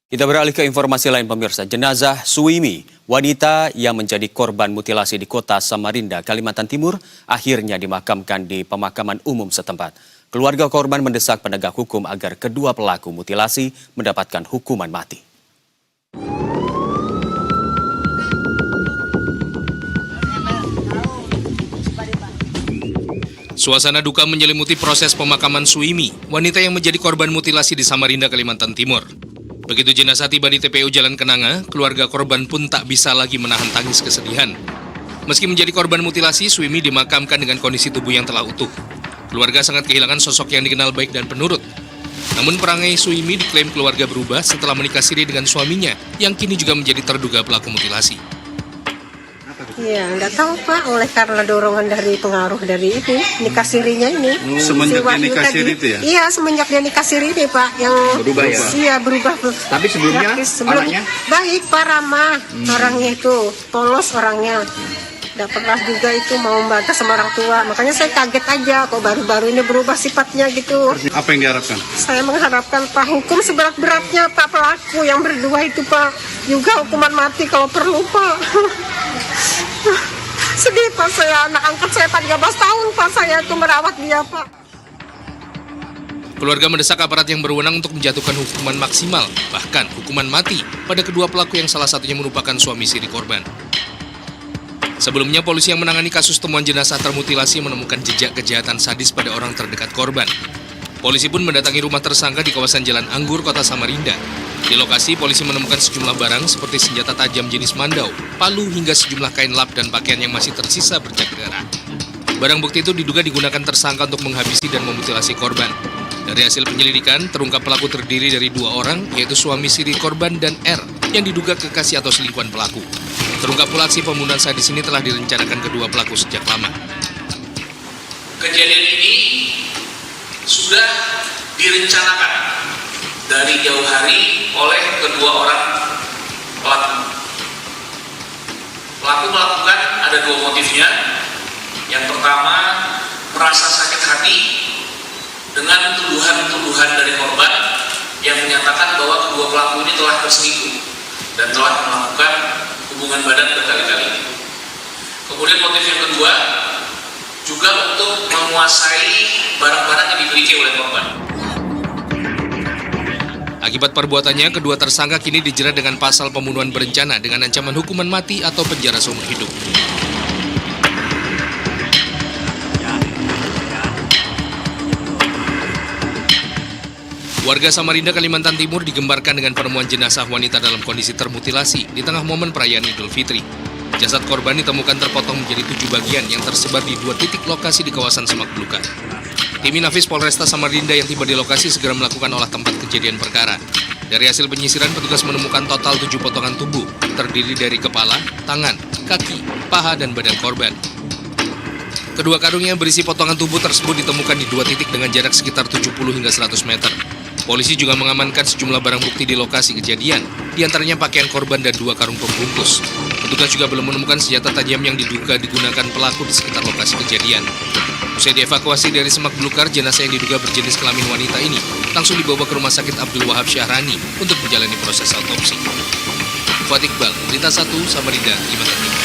Kita beralih ke informasi lain pemirsa. Jenazah Suimi, wanita yang menjadi korban mutilasi di kota Samarinda, Kalimantan Timur, akhirnya dimakamkan di pemakaman umum setempat. Keluarga korban mendesak penegak hukum agar kedua pelaku mutilasi mendapatkan hukuman mati. Suasana duka menyelimuti proses pemakaman Suimi, wanita yang menjadi korban mutilasi di Samarinda, Kalimantan Timur. Begitu jenazah tiba di TPU Jalan Kenanga, keluarga korban pun tak bisa lagi menahan tangis kesedihan. Meski menjadi korban mutilasi, Suimi dimakamkan dengan kondisi tubuh yang telah utuh. Keluarga sangat kehilangan sosok yang dikenal baik dan penurut. Namun perangai Suimi diklaim keluarga berubah setelah menikah siri dengan suaminya, yang kini juga menjadi terduga pelaku mutilasi. Iya, nggak tahu Pak, oleh karena dorongan dari pengaruh dari ini, nikah sirinya ini. Semenjak dia nikah siri itu ya? Iya, semenjak dia nikah siri ini Pak, yang berubah ya? Iya, berubah. Tapi sebelumnya anaknya? Baik Pak, ramah orangnya itu, polos orangnya. Nggak pernah juga itu mau membantah sama orang tua, makanya saya kaget aja kok baru-baru ini berubah sifatnya gitu. Apa yang diharapkan? Saya mengharapkan Pak, hukum seberat-beratnya Pak, pelaku yang berdua itu Pak, juga hukuman mati kalau perlu Pak. Sedih Pak, saya anak angkat saya Pak, 13 tahun Pak, saya itu merawat dia Pak. Keluarga mendesak aparat yang berwenang untuk menjatuhkan hukuman maksimal, bahkan hukuman mati, pada kedua pelaku yang salah satunya merupakan suami siri korban. Sebelumnya, polisi yang menangani kasus temuan jenazah termutilasi menemukan jejak kejahatan sadis pada orang terdekat korban. Polisi pun mendatangi rumah tersangka di kawasan Jalan Anggur, Kota Samarinda. Di lokasi, polisi menemukan sejumlah barang seperti senjata tajam jenis mandau, palu hingga sejumlah kain lap dan pakaian yang masih tersisa bercak darah. Barang bukti itu diduga digunakan tersangka untuk menghabisi dan memutilasi korban. Dari hasil penyelidikan, terungkap pelaku terdiri dari dua orang, yaitu suami siri korban dan R, yang diduga kekasih atau selingkuhan pelaku. Terungkap pula aksi pembunuhan sadis ini telah direncanakan kedua pelaku sejak lama. Kejadian ini sudah direncanakan dari jauh hari oleh kedua orang pelaku. Pelaku melakukan ada dua motifnya. Yang pertama, merasa sakit hati dengan tuduhan-tuduhan dari korban yang menyatakan bahwa kedua pelaku ini telah berselingkuh dan telah melakukan hubungan badan berkali-kali. Kemudian motif yang kedua juga untuk menguasai barang-barang yang dimiliki oleh korban. Akibat perbuatannya, kedua tersangka kini dijerat dengan pasal pembunuhan berencana dengan ancaman hukuman mati atau penjara seumur hidup. Warga Samarinda, Kalimantan Timur digembarkan dengan penemuan jenazah wanita dalam kondisi termutilasi di tengah momen perayaan Idul Fitri. Jasad korban ditemukan terpotong menjadi 7 bagian yang tersebar di 2 titik lokasi di kawasan Semak Belukar. Tim Inafis Polresta Samarinda yang tiba di lokasi segera melakukan olah tempat kejadian perkara. Dari hasil penyisiran, petugas menemukan total 7 potongan tubuh, terdiri dari kepala, tangan, kaki, paha, dan badan korban. Kedua karung yang berisi potongan tubuh tersebut ditemukan di 2 titik dengan jarak sekitar 70 hingga 100 meter. Polisi juga mengamankan sejumlah barang bukti di lokasi kejadian, diantaranya pakaian korban dan 2 karung pembungkus. Petugas juga belum menemukan senjata tajam yang diduga digunakan pelaku di sekitar lokasi kejadian. Usai dievakuasi dari Semak Belukar, jenazah yang diduga berjenis kelamin wanita ini langsung dibawa ke Rumah Sakit Abdul Wahab Syahrani untuk menjalani proses autopsi. Fuad Iqbal, Berita 1, Samarinda, Kalimantan Timur.